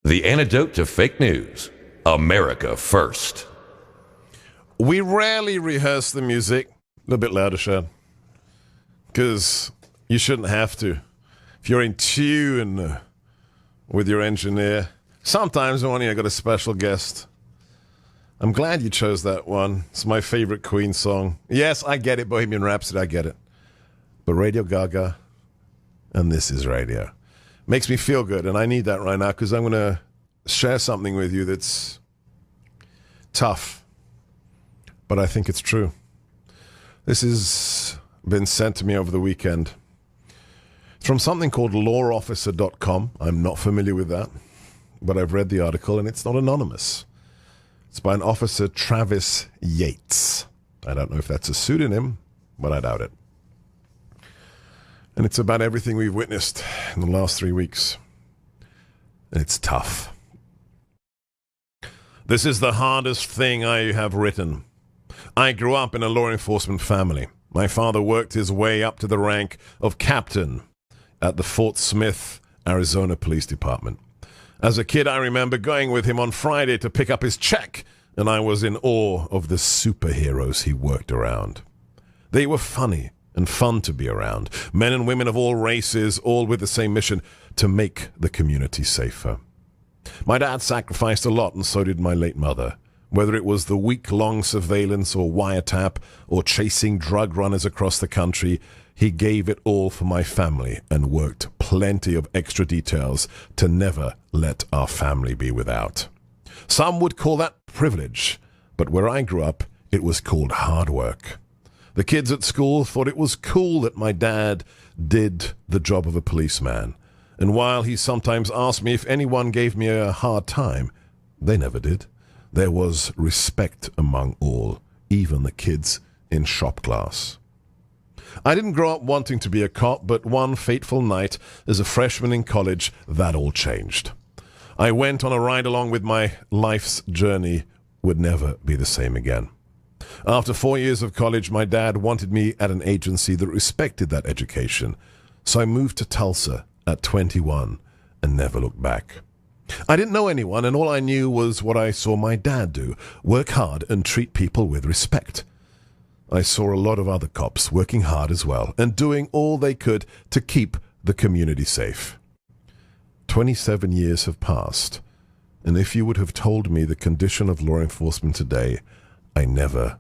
The antidote to fake news. America first. We rarely rehearse the music. A little bit louder, Shad. Because you shouldn't have to. If you're in tune with your engineer. Sometimes when you've got a special guest. I'm glad you chose that one. It's my favorite Queen song. Yes, I get it, Bohemian Rhapsody, I get it. But Radio Gaga, and this is radio. Makes me feel good, and I need that right now because I'm going to share something with you that's tough, but I think it's true. This has been sent to me over the weekend. It's from something called lawofficer.com. I'm not familiar with that, but I've read the article, and it's not anonymous. It's by an officer, Travis Yates. I don't know if that's a pseudonym, but I doubt it. And it's about everything we've witnessed in the last 3 weeks. And it's tough. This is the hardest thing I have written. I grew up in a law enforcement family. My father worked his way up to the rank of captain at the Fort Smith, Arizona Police Department. As a kid, I remember going with him on Friday to pick up his check, and I was in awe of the superheroes he worked around. They were funny and fun to be around. Men and women of all races, all with the same mission, to make the community safer. My dad sacrificed a lot, and so did my late mother. Whether it was the week-long surveillance or wiretap or chasing drug runners across the country, he gave it all for my family and worked plenty of extra details to never let our family be without. Some would call that privilege, but where I grew up, it was called hard work. The kids at school thought it was cool that my dad did the job of a policeman. And while he sometimes asked me if anyone gave me a hard time, they never did. There was respect among all, even the kids in shop class. I didn't grow up wanting to be a cop, but one fateful night as a freshman in college, that all changed. I went on a ride along with my life's journey would never be the same again. After 4 years of college, my dad wanted me at an agency that respected that education. So I moved to Tulsa at 21 and never looked back. I didn't know anyone, and all I knew was what I saw my dad do, work hard and treat people with respect. I saw a lot of other cops working hard as well and doing all they could to keep the community safe. 27 years have passed, and if you would have told me the condition of law enforcement today, I never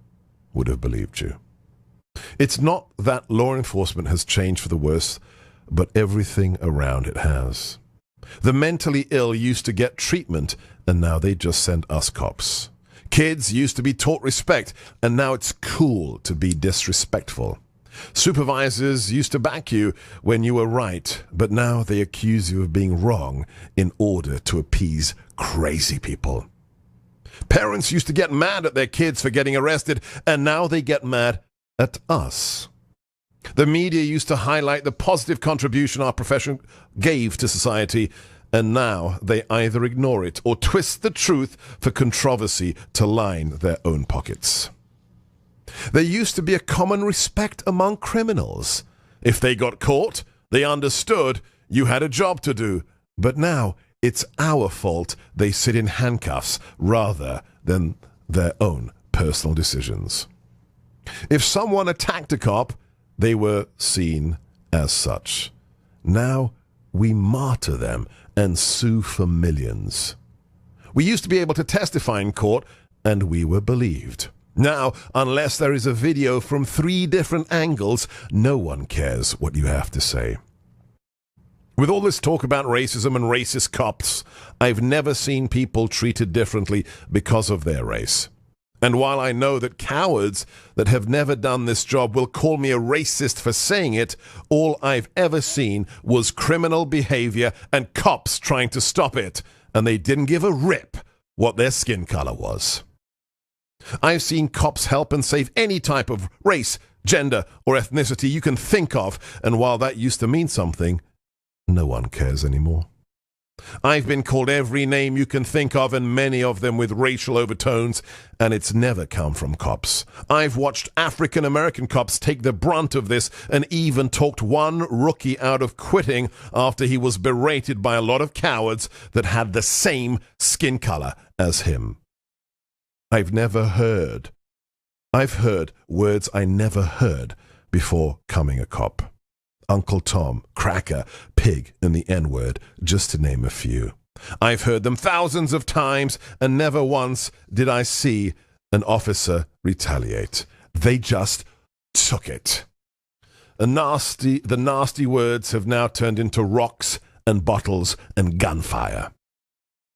would have believed you. It's not that law enforcement has changed for the worse, but everything around it has. The mentally ill used to get treatment, and now they just send us cops. Kids used to be taught respect, and now it's cool to be disrespectful. Supervisors used to back you when you were right, but now they accuse you of being wrong in order to appease crazy people. Parents used to get mad at their kids for getting arrested, and now they get mad at us. The media used to highlight the positive contribution our profession gave to society, and now they either ignore it or twist the truth for controversy to line their own pockets. There used to be a common respect among criminals. If they got caught, they understood you had a job to do, but now it's our fault they sit in handcuffs rather than their own personal decisions. If someone attacked a cop, they were seen as such. Now we martyr them and sue for millions. We used to be able to testify in court, and we were believed. Now, unless there is a video from 3 different angles, no one cares what you have to say. With all this talk about racism and racist cops, I've never seen people treated differently because of their race. And while I know that cowards that have never done this job will call me a racist for saying it, all I've ever seen was criminal behavior and cops trying to stop it, and they didn't give a rip what their skin color was. I've seen cops help and save any type of race, gender, or ethnicity you can think of, and while that used to mean something, no one cares anymore. I've been called every name you can think of, and many of them with racial overtones, and it's never come from cops. I've watched African American cops take the brunt of this and even talked one rookie out of quitting after he was berated by a lot of cowards that had the same skin color as him. I've heard words I never heard before coming a cop. Uncle Tom, cracker, pig, and the N-word, just to name a few. I've heard them thousands of times, and never once did I see an officer retaliate. They just took it. The nasty words have now turned into rocks and bottles and gunfire.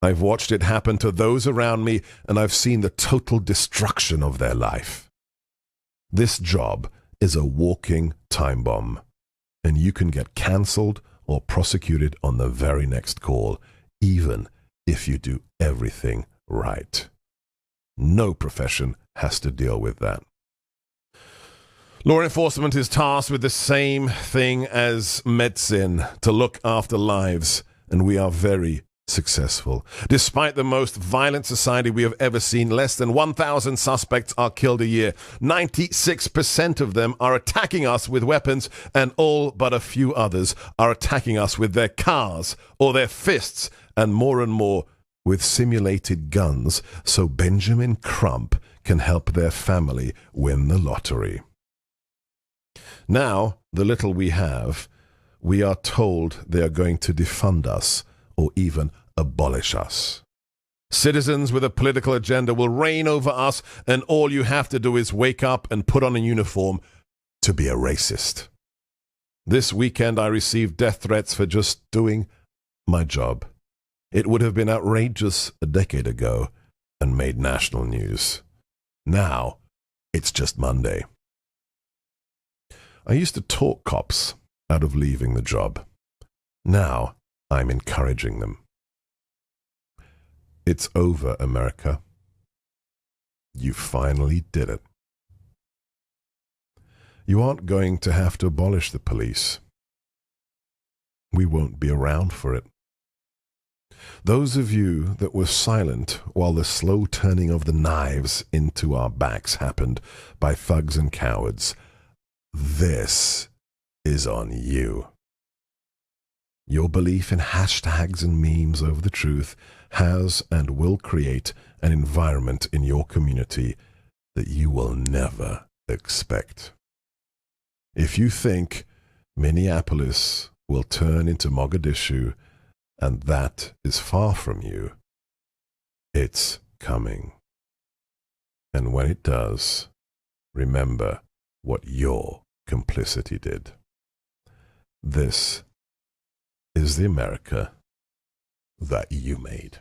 I've watched it happen to those around me, and I've seen the total destruction of their life. This job is a walking time bomb, and you can get cancelled or prosecuted on the very next call, even if you do everything right. No profession has to deal with that. Law enforcement is tasked with the same thing as medicine, to look after lives, and we are very successful. Despite the most violent society we have ever seen, less than 1,000 suspects are killed a year. 96% of them are attacking us with weapons, and all but a few others are attacking us with their cars or their fists, and more with simulated guns, so Benjamin Crump can help their family win the lottery. Now, the little we have, we are told they are going to defund us or even abolish us. Citizens with a political agenda will reign over us, and all you have to do is wake up and put on a uniform to be a racist. This weekend I received death threats for just doing my job. It would have been outrageous a decade ago and made national news. Now, it's just Monday. I used to talk cops out of leaving the job. Now, I'm encouraging them. It's over, America. You finally did it. You aren't going to have to abolish the police. We won't be around for it. Those of you that were silent while the slow turning of the knives into our backs happened by thugs and cowards, this is on you. Your belief in hashtags and memes over the truth has and will create an environment in your community that you will never expect. If you think Minneapolis will turn into Mogadishu, and that is far from you, it's coming. And when it does, remember what your complicity did. This is the America that you made.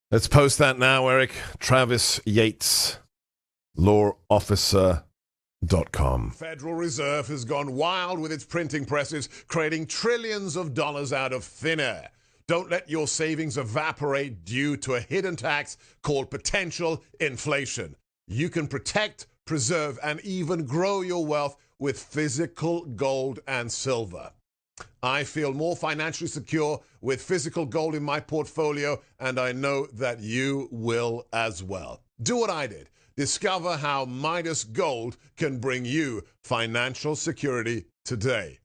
Let's post that now, Eric. Travis Yates, lawofficer.com. Federal Reserve has gone wild with its printing presses, creating trillions of dollars out of thin air. Don't let your savings evaporate due to a hidden tax called potential inflation. You can protect, preserve, and even grow your wealth with physical gold and silver. I feel more financially secure with physical gold in my portfolio, and I know that you will as well. Do what I did. Discover how Midas Gold can bring you financial security today.